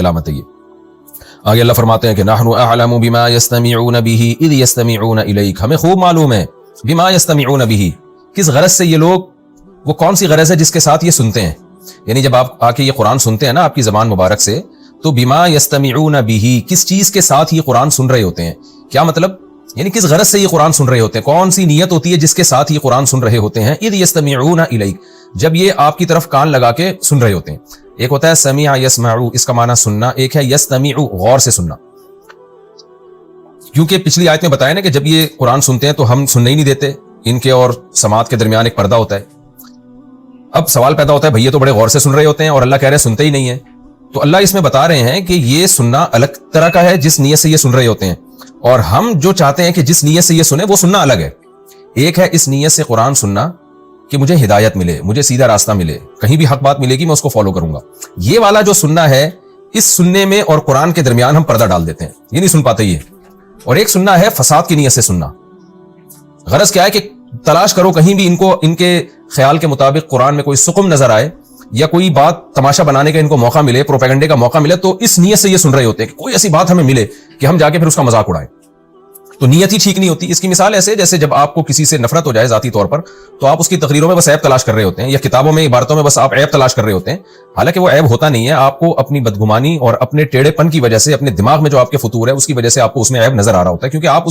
علامت ہے یہ. آگے اللہ فرماتے ہیں کہ نحن اعلم بما یستمعون به اذ یستمعون الیک. ہمیں خوب معلوم ہے بما یستمعون به، کس غرض سے یہ لوگ، وہ کون سی غرض ہے جس کے ساتھ یہ سنتے ہیں. یعنی جب آپ آ کے یہ قرآن سنتے ہیں نا آپ کی زبان مبارک سے، تو بما یستمعون به، کس چیز کے ساتھ یہ قرآن سن رہے ہوتے ہیں. کیا مطلب؟ یعنی کس غرض سے یہ قرآن سن رہے ہوتے ہیں، کون سی نیت ہوتی ہے جس کے ساتھ یہ قرآن سن رہے ہوتے ہیں. اذ یستمعون الیک، جب یہ آپ کی طرف کان لگا کے سن رہے ہوتے ہیں. ایک ہوتا ہے سمع یسمع، اس کا معنی سننا، ایک ہے یستمع غور سے سننا. کیونکہ پچھلی آیت میں بتایا نا کہ جب یہ قرآن سنتے ہیں تو ہم سننے ہی نہیں دیتے، ان کے اور سماعت کے درمیان ایک پردہ ہوتا ہے. اب سوال پیدا ہوتا ہے بھئی یہ تو بڑے غور سے سن رہے ہوتے ہیں اور اللہ کہہ رہے ہیں سنتے ہی نہیں ہیں. تو اللہ اس میں بتا رہے ہیں کہ یہ سننا الگ طرح کا ہے جس نیت سے یہ سن رہے ہوتے ہیں، اور ہم جو چاہتے ہیں کہ جس نیت سے یہ سنیں وہ سننا الگ ہے. ایک ہے اس نیت سے قرآن سننا کہ مجھے ہدایت ملے، مجھے سیدھا راستہ ملے، کہیں بھی حق بات ملے گی میں اس کو فالو کروں گا. یہ والا جو سننا ہے، اس سننے میں اور قرآن کے درمیان ہم پردہ ڈال دیتے ہیں، یہ نہیں سن پاتے یہ. اور ایک سننا ہے فساد کی نیت سے سننا. غرض کیا ہے کہ تلاش کرو کہیں بھی ان کے خیال کے مطابق قرآن میں کوئی سقم نظر آئے یا کوئی بات تماشا بنانے کا ان کو موقع ملے، پروپیگنڈے کا موقع ملے، تو اس نیت سے یہ سن رہے ہوتے ہیں کہ کوئی ایسی بات ہمیں ملے کہ ہم جا کے پھر اس کا مذاق اڑائیں. تو نیت ہی ٹھیک نہیں ہوتی. اس کی مثال ایسے جیسے جب آپ کو کسی سے نفرت ہو جائے ذاتی طور پر، تو آپ اس کی تقریروں میں بس عیب تلاش کر رہے ہوتے ہیں، یا کتابوں میں عبارتوں میں بس آپ عیب تلاش کر رہے ہوتے ہیں، حالانکہ وہ عیب ہوتا نہیں ہے. آپ کو اپنی بدگمانی اور اپنے ٹیڑھے پن کی وجہ سے، اپنے دماغ میں جو آپ کے فطور ہے اس کی وجہ سے آپ کو اس میں عیب نظر آ رہا ہوتا ہے، کیونکہ آپ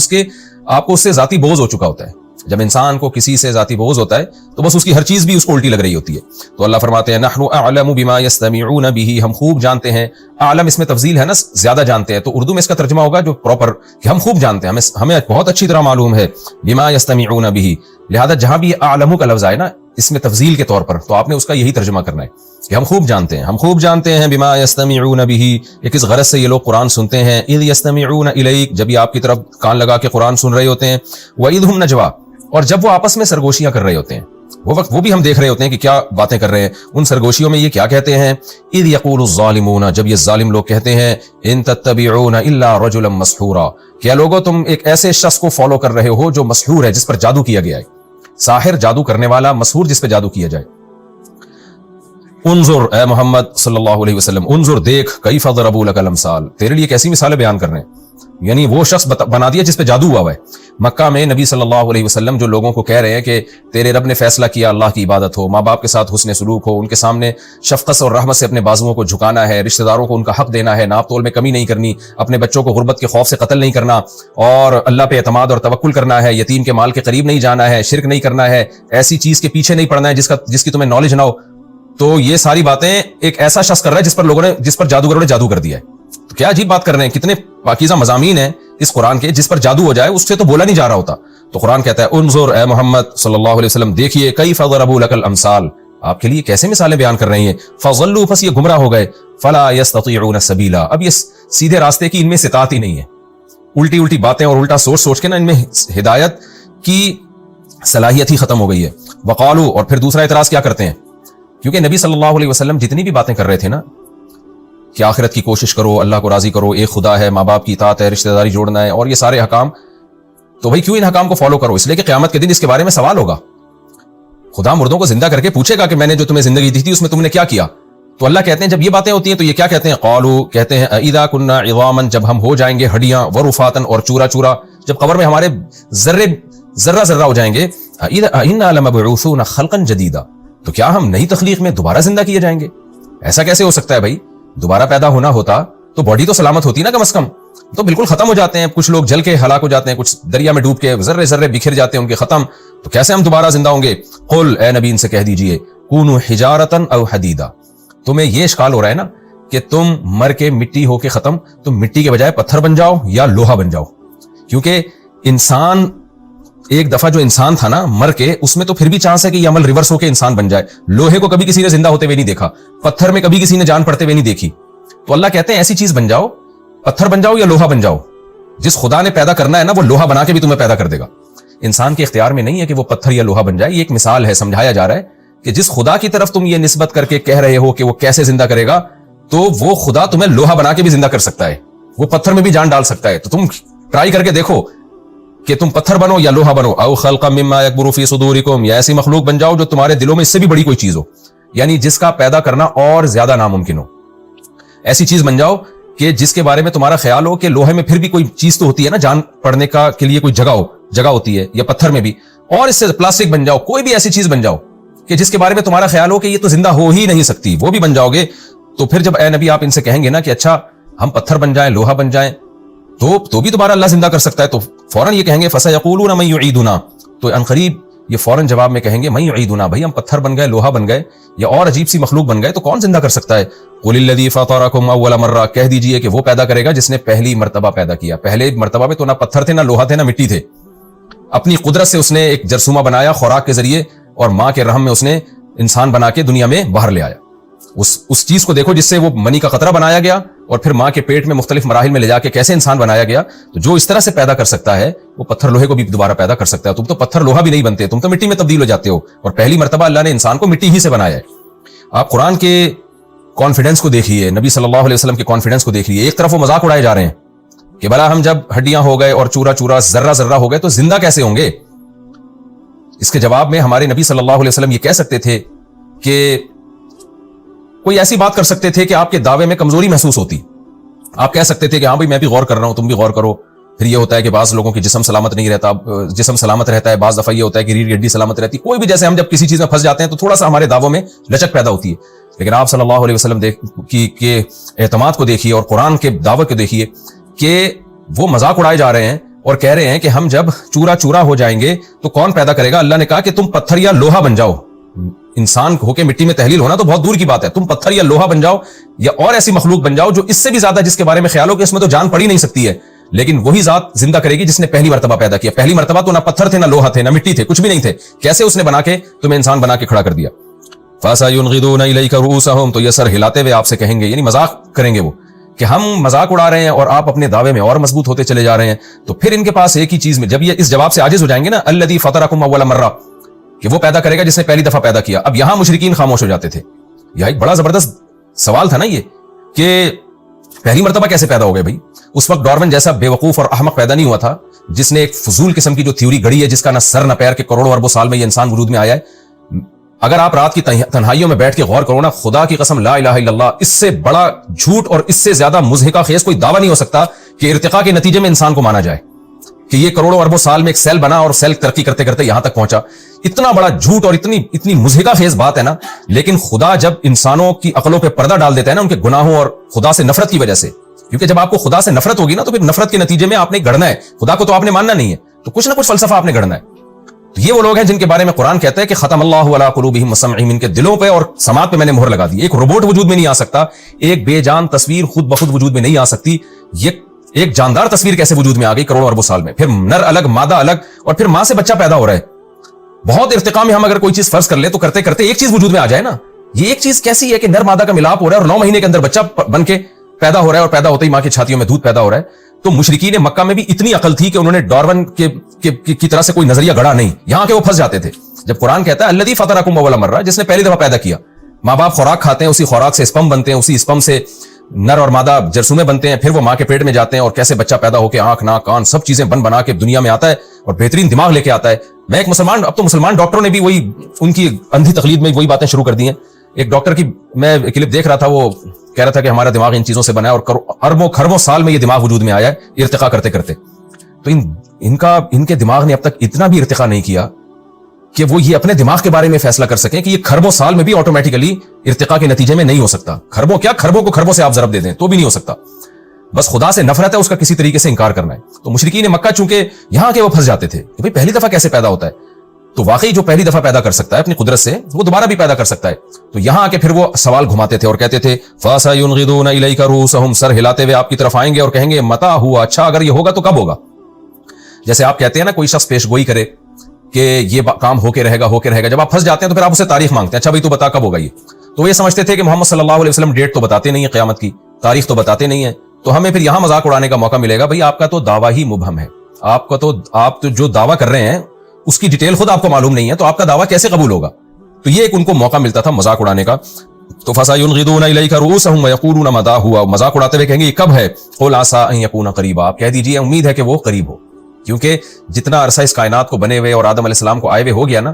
کو اس سے ذاتی بغض ہو چکا ہوتا ہے. جب انسان کو کسی سے ذاتی بغض ہوتا ہے تو بس اس کی ہر چیز بھی اس کو الٹی لگ رہی ہوتی ہے. تو اللہ فرماتے ہیں نحن اعلم بما یستمعون به، ہم خوب جانتے ہیں. عالم اس میں تفضیل ہے نا، زیادہ جانتے ہیں، تو اردو میں اس کا ترجمہ ہوگا جو پراپر کہ ہم خوب جانتے ہیں، ہمیں بہت اچھی طرح معلوم ہے بما یستمعون به. لہذا جہاں بھی اعلم کا لفظ آئے نا اس میں تفضیل کے طور پر، تو آپ نے اس کا یہی ترجمہ کرنا ہے کہ ہم خوب جانتے ہیں، ہم خوب جانتے ہیں بما یستمعون به، یہ کس غرض سے یہ لوگ قرآن سنتے ہیں. اذ یستمعون الیک، جب یہ آپ کی طرف کان لگا کے قرآن سن رہے ہوتے ہیں. واذ هم نجوا، اور جب وہ آپس میں سرگوشیاں کر رہے ہوتے ہیں، وہ وقت وہ بھی ہم دیکھ رہے ہوتے ہیں کہ کیا باتیں کر رہے ہیں. ان سرگوشیوں میں یہ کیا کہتے ہیں؟ اذ یقول الظالمون، جب یہ ظالم لوگ کہتے ہیں ان تتبعون الا رجلا مسحورا، کیا لوگو تم ایک ایسے شخص کو فالو کر رہے ہو جو مسحور ہے، جس پر جادو کیا گیا ہے. ساحر، جادو کرنے والا، مسحور جس پہ جادو کیا جائے. انظر، اے محمد صلی اللہ علیہ وسلم، انظر دیکھ، کیف ضربوا لک الامثال، تیرے لیے کیسی مثالیں بیان کر رہے ہیں. یعنی وہ شخص بنا دیا جس پہ جادو ہوا ہے. مکہ میں نبی صلی اللہ علیہ وسلم جو لوگوں کو کہہ رہے ہیں کہ تیرے رب نے فیصلہ کیا اللہ کی عبادت ہو، ماں باپ کے ساتھ حسن سلوک ہو، ان کے سامنے شفقت اور رحمت سے اپنے بازوؤں کو جھکانا ہے، رشتہ داروں کو ان کا حق دینا ہے، ناپ تول میں کمی نہیں کرنی، اپنے بچوں کو غربت کے خوف سے قتل نہیں کرنا، اور اللہ پہ اعتماد اور توکل کرنا ہے، یتیم کے مال کے قریب نہیں جانا ہے، شرک نہیں کرنا ہے، ایسی چیز کے پیچھے نہیں پڑنا ہے جس کی تمہیں نالج نہ ہو. تو یہ ساری باتیں ایک ایسا شخص کر رہا ہے جس پر جادوگروں نے جادو کر دیا ہے. تو کیا عجیب بات کر رہے ہیں، کتنے پاکیزہ مضامین ہیں اس قرآن کے، جس پر جادو ہو جائے اس سے تو بولا نہیں جا رہا ہوتا. تو قرآن کہتا ہے انظر، اے محمد صلی اللہ علیہ وسلم دیکھیے، کیف ضربوا لک الامثال، آپ کے لیے کیسے مثالیں بیان کر رہی ہیں. فضلوا، پس یہ گمراہ ہو گئے. فلا یستطیعون سبیلا، اب یہ سیدھے راستے کی ان میں استطاعت ہی نہیں ہے. الٹی باتیں اور الٹا سوچ کے نا ان میں ہدایت کی صلاحیت ہی ختم ہو گئی ہے. وقالوا، اور پھر دوسرا اعتراض کیا کرتے ہیں، کیونکہ نبی صلی اللہ علیہ وسلم جتنی بھی باتیں کر رہے تھے نا کہ آخرت کی کوشش کرو، اللہ کو راضی کرو، ایک خدا ہے، ماں باپ کی اطاعت ہے، رشتہ داری جوڑنا ہے، اور یہ سارے حکام، تو بھائی کیوں ان حکام کو فالو کرو؟ اس لیے کہ قیامت کے دن اس کے بارے میں سوال ہوگا. خدا مردوں کو زندہ کر کے پوچھے گا کہ میں نے جو تمہیں زندگی دی تھی اس میں تم نے کیا کیا. تو اللہ کہتے ہیں جب یہ باتیں ہوتی ہیں تو یہ کیا کہتے ہیں؟ قالوا، کہتے ہیں اذا كنا عظاما، جب ہم ہو جائیں گے ہڈیاں، ورفاتا، اور چورا چورا، جب قبر میں ہمارے ذرہ ہو جائیں گے، انا لمبعوثون خلقا جدیدا، تو کیا ہم نئی تخلیق میں دوبارہ زندہ کیے جائیں گے؟ ایسا کیسے ہو سکتا ہے بھائی؟ دوبارہ پیدا ہونا ہوتا تو باڈی تو سلامت ہوتی نا کم از کم. تو بالکل ختم ہو جاتے ہیں، کچھ لوگ جل کے ہلاک ہو جاتے ہیں، کچھ دریا میں ڈوب کے ذرے بکھر جاتے ہیں ان کے ختم. تو کیسے ہم دوبارہ زندہ ہوں گے؟ قل، اے نبی ان سے کہہ دیجئے، کونوا حجارتا او حدیدا، تمہیں یہ اشکال ہو رہا ہے نا کہ تم مر کے مٹی ہو کے ختم، تم مٹی کے بجائے پتھر بن جاؤ یا لوہا بن جاؤ. کیونکہ انسان ایک دفعہ جو انسان تھا نا مر کے، اس میں تو پھر بھی چانس ہے کہ یہ عمل ریورس ہو کے انسان بن جائے. لوہے کو کبھی کسی نے زندہ ہوتے ہوئے نہیں دیکھا، پتھر میں کبھی کسی نے جان پڑتے ہوئے نہیں دیکھی. تو اللہ کہتے ہیں ایسی چیز بن جاؤ، پتھر بن جاؤ یا لوہا بن جاؤ. جس خدا نے پیدا کرنا ہے نا وہ لوہا بنا کے بھی تمہیں پیدا کر دے گا. انسان کے اختیار میں نہیں ہے کہ وہ پتھر یا لوہا بن جائے. یہ ایک مثال ہے، سمجھایا جا رہا ہے کہ جس خدا کی طرف تم یہ نسبت کر کے کہہ رہے ہو کہ وہ کیسے زندہ کرے گا، تو وہ خدا تمہیں لوہا بنا کے بھی زندہ کر سکتا ہے، وہ پتھر میں بھی جان ڈال سکتا ہے. تو تم ٹرائی کر کے دیکھو کہ تم پتھر بنو یا لوہا بنو. او خلقا مما یکبر فی صدورکم، یا ایسی مخلوق بن جاؤ جو تمہارے دلوں میں اس سے بھی بڑی کوئی چیز ہو، یعنی جس کا پیدا کرنا اور زیادہ ناممکن ہو. ایسی چیز بن جاؤ کہ جس کے بارے میں تمہارا خیال ہو کہ لوہے میں پھر بھی کوئی چیز تو ہوتی ہے نا, جان پڑنے کا کے لیے کوئی جگہ ہوتی ہے, یا پتھر میں بھی, اور اس سے پلاسٹک بن جاؤ, کوئی بھی ایسی چیز بن جاؤ کہ جس کے بارے میں تمہارا خیال ہو کہ یہ تو زندہ ہو ہی نہیں سکتی, وہ بھی بن جاؤ گے. تو پھر جب اے نبی آپ ان سے کہیں گے نا کہ اچھا ہم پتھر بن جائیں, لوہا بن جائیں, تو بھی دوبارہ اللہ زندہ کر سکتا ہے, تو فوراً یہ کہیں گے فَسَيَقُولُونَ مَن يُعِيدُنَا, تو عنقریب یہ فوراً جواب میں کہیں گے مَن يُعِيدُنَا, بھائی ہم پتھر بن گئے, لوہا بن گئے, یا اور عجیب سی مخلوق بن گئے, تو کون زندہ کر سکتا ہے؟ قُلِ الَّذِي فَطَرَكُمْ أَوَّلَ مَرَّةٍ, کہہ دیجئے کہ وہ پیدا کرے گا جس نے پہلی مرتبہ پیدا کیا. پہلے مرتبہ میں تو نہ پتھر تھے, نہ لوہا تھے, نہ مٹی تھے. اپنی قدرت سے اس نے ایک جرثومہ بنایا خوراک کے ذریعے, اور ماں کے رحم میں اس نے انسان بنا کے دنیا میں باہر لے آیا. اس چیز کو دیکھو جس سے وہ منی کا قطرہ بنایا گیا, اور پھر ماں کے پیٹ میں مختلف مراحل میں لے جا کے کیسے انسان بنایا گیا. تو جو اس طرح سے پیدا کر سکتا ہے وہ پتھر لوہے کو بھی دوبارہ پیدا کر سکتا ہے. تم تو پتھر لوہا بھی نہیں بنتے, تم تو مٹی میں تبدیل ہو جاتے ہو, اور پہلی مرتبہ اللہ نے انسان کو مٹی ہی سے بنایا ہے. آپ قرآن کے کانفیڈنس کو دیکھیے, نبی صلی اللہ علیہ وسلم کے کانفیڈنس کو دیکھ لیے. ایک طرف وہ مذاق اڑائے جا رہے ہیں کہ بھلا ہم جب ہڈیاں ہو گئے اور چورا چورا ذرہ ذرہ ہو گئے تو زندہ کیسے ہوں گے. اس کے جواب میں ہمارے نبی صلی اللہ علیہ وسلم یہ کہہ سکتے تھے کہ کوئی ایسی بات کر سکتے تھے کہ آپ کے دعوے میں کمزوری محسوس ہوتی. آپ کہہ سکتے تھے کہ ہاں بھائی میں بھی غور کر رہا ہوں, تم بھی غور کرو. پھر یہ ہوتا ہے کہ بعض لوگوں کی جسم سلامت نہیں رہتا, جسم سلامت رہتا ہے, بعض دفعہ یہ ہوتا ہے کہ ریڑھ ہڈی سلامت رہتی. کوئی بھی, جیسے ہم جب کسی چیز میں پھنس جاتے ہیں تو تھوڑا سا ہمارے دعووں میں لچک پیدا ہوتی ہے. لیکن آپ صلی اللہ علیہ وسلم کے اعتماد کو دیکھیے اور قرآن کے دعوت کو دیکھیے کہ وہ مذاق اڑائے جا رہے ہیں اور کہہ رہے ہیں کہ ہم جب چورا چورا ہو جائیں گے تو کون پیدا کرے گا. اللہ نے کہا کہ تم پتھر یا لوہا بن جاؤ. انسان ہو کے مٹی میں تحلیل ہونا تو بہت دور کی بات ہے, تم پتھر یا لوہا بن جاؤ, یا اور ایسی مخلوق بن جاؤ جو اس سے بھی زیادہ, جس کے بارے میں خیال ہو کہ اس میں تو جان پڑ ہی نہیں سکتی ہے, لیکن وہی ذات زندہ کرے گی جس نے پہلی مرتبہ پیدا کیا. پہلی مرتبہ تو نہ پتھر تھے, نہ لوہا تھے, نہ مٹی تھے, کچھ بھی نہیں تھے. کیسے اس نے بنا کے تمہیں انسان بنا کے کھڑا کر دیا. فَسَيُنْغِضُونَ إِلَيْكَ رُؤُوسَهُمْ, تو یہ سر ہلاتے ہوئے آپ سے کہیں گے, یعنی مذاق کریں گے وہ کہ ہم مذاق اڑا رہے ہیں اور آپ اپنے دعوے میں اور مضبوط ہوتے چلے جا رہے ہیں. تو پھر ان کے پاس ایک ہی چیز میں, جب یہ اس جواب سے عاجز ہو جائیں گے نا, الذی فطرکم اول مرہ, کہ وہ پیدا کرے گا جس نے پہلی دفعہ پیدا کیا. اب یہاں مشرکین خاموش ہو جاتے تھے. یہ ایک بڑا زبردست سوال تھا نا یہ, کہ پہلی مرتبہ کیسے پیدا ہو گئے بھائی. اس وقت ڈارون جیسا بے وقوف اور احمق پیدا نہیں ہوا تھا جس نے ایک فضول قسم کی جو تھیوری گھڑی ہے, جس کا نہ سر نہ پیر, کے کروڑوں اربوں سال میں یہ انسان وجود میں آیا ہے. اگر آپ رات کی تنہائیوں میں بیٹھ کے غور کرو نا, خدا کی قسم لا الہ الا اللہ, اس سے بڑا جھوٹ اور اس سے زیادہ مضحکہ خیز کوئی دعویٰ نہیں ہو سکتا کہ ارتقاء کے نتیجے میں انسان کو مانا جائے کہ یہ کروڑوں اربوں سال میں ایک سیل بنا اور سیل ترقی کرتے کرتے یہاں تک پہنچا. اتنا بڑا جھوٹ اور اتنی مضحکہ خیز بات ہے نا. لیکن خدا جب انسانوں کی عقلوں پہ پردہ ڈال دیتا ہے نا ان کے گناہوں اور خدا سے نفرت کی وجہ سے, کیونکہ جب آپ کو خدا سے نفرت ہوگی نا تو پھر نفرت کے نتیجے میں آپ نے گڑھنا ہے. خدا کو تو آپ نے ماننا نہیں ہے, تو کچھ نہ کچھ فلسفہ آپ نے گڑھنا ہے. تو یہ وہ لوگ ہیں جن کے بارے میں قرآن کہتا ہے کہ ختم اللہ علی قلوبہم وسمعہم, ان کے دلوں پہ اور سماعت پہ میں نے مہر لگا دی. ایک روبوٹ وجود میں نہیں آ سکتا, ایک بے جان تصویر خود بخود وجود میں نہیں آ سکتی. یہ ایک جاندار تصویر کیسے وجود میں آ گئی کروڑوں اربوں سال میں. پھر نر الگ, مادہ الگ, اور پھر ماں سے بچہ پیدا ہو رہا ہے. بہت ارتقاء میں ہم اگر کوئی چیز فرض کر لیں تو کرتے کرتے ایک چیز وجود میں آ جائے نا. یہ ایک چیز کیسی ہے کہ نر مادہ کا ملاپ ہو رہا ہے اور 9 مہینے کے اندر بچہ بن کے پیدا ہو رہا ہے, اور پیدا ہوتے ہی ماں کی چھاتیوں میں دودھ پیدا ہو رہا ہے. تو مشرکین مکہ میں بھی اتنی عقل تھی کہ انہوں نے ڈارون کی طرح سے کوئی نظریہ گڑا نہیں, یہاں کے وہ پھنس جاتے تھے. جب قرآن کہتا ہے الذی فطرکم اول مرہ, جس نے پہلی دفعہ پیدا کیا. ماں باپ خوراک کھاتے ہیں, اسی خوراک سے اسپم بنتے ہیں, اسی اسپم سے نر اور مادہ جرثومے بنتے ہیں, پھر وہ ماں کے پیٹ میں جاتے ہیں اور کیسے بچہ پیدا ہو کے آنکھ ناک کان سب چیزیں بنا کے دنیا میں آتا ہے اور بہترین دماغ لے کے آتا ہے. میں ایک مسلمان, اب تو مسلمان ڈاکٹروں نے بھی وہی ان کی اندھی تقلید میں وہی باتیں شروع کر دی ہیں. ایک ڈاکٹر کی میں کلپ دیکھ رہا تھا, وہ کہہ رہا تھا کہ ہمارا دماغ ان چیزوں سے بنا ہے اور اربوں خربوں سال میں یہ دماغ وجود میں آیا ہے ارتقاء کرتے کرتے. تو ان کے دماغ نے اب تک اتنا بھی ارتقاء نہیں کیا کہ وہ یہ اپنے دماغ کے بارے میں فیصلہ کر سکیں کہ یہ خربوں سال میں بھی آٹومیٹیکلی ارتقاء کے نتیجے میں نہیں ہو سکتا. خربوں کیا, خربوں کو خربوں سے آپ ضرب دے دیں تو بھی نہیں ہو سکتا. بس خدا سے نفرت ہے, اس کا کسی طریقے سے انکار کرنا ہے. تو مشرکین مکہ چونکہ یہاں کے وہ پھنس جاتے تھے کہ بھئی پہلی دفعہ کیسے پیدا ہوتا ہے. تو واقعی جو پہلی دفعہ پیدا کر سکتا ہے اپنی قدرت سے, وہ دوبارہ بھی پیدا کر سکتا ہے. تو یہاں آ کے پھر وہ سوال گھماتے تھے اور کہتے تھے فَسَيُنْغِضُونَ إِلَيْكَ رُؤُوسَهُمْ, سر ہلاتے ہوئے آپ کی طرف آئیں گے اور کہیں گے متى ہوا, اچھا اگر یہ ہوگا تو کب ہوگا. جیسے آپ کہتے ہیں نا کوئی شخص پیش گوئی کرے کہ یہ کام ہو کے رہے گا, جب آپ پھنس جاتے ہیں تو پھر آپ اسے تاریخ مانگتے ہیں, اچھا بھائی تو بتا کب ہوگا یہ. تو یہ سمجھتے تھے کہ محمد صلی اللہ علیہ وسلم ڈیٹ تو بتاتے نہیں ہیں قیامت کی, تاریخ تو بتاتے نہیں ہیں, تو ہمیں پھر یہاں مذاق اڑانے کا موقع ملے گا. بھائی آپ کا تو دعویٰ ہی مبہم ہے, آپ تو جو دعویٰ کر رہے ہیں اس کی ڈیٹیل خود آپ کو معلوم نہیں ہے, تو آپ کا دعویٰ کیسے قبول ہوگا. تو یہ ایک ان کو موقع ملتا تھا مذاق اڑانے کا. تو فَسَيُنْغِضُونَ إِلَيْكَ رُؤُوسَهُمْ وَيَقُولُونَ مَتَى هُوَ, مذاق اڑاتے ہوئے کہیں گے یہ کب ہے. قُلْ عَسَىٰ أَن يَكُونَ قَرِيبًا, آپ کہہ دیجئے امید ہے کہ وہ قریب ہو, کیونکہ جتنا عرصہ اس کائنات کو بنے ہوئے اور آدم علیہ السلام کو آئے ہوئے ہو گیا نا,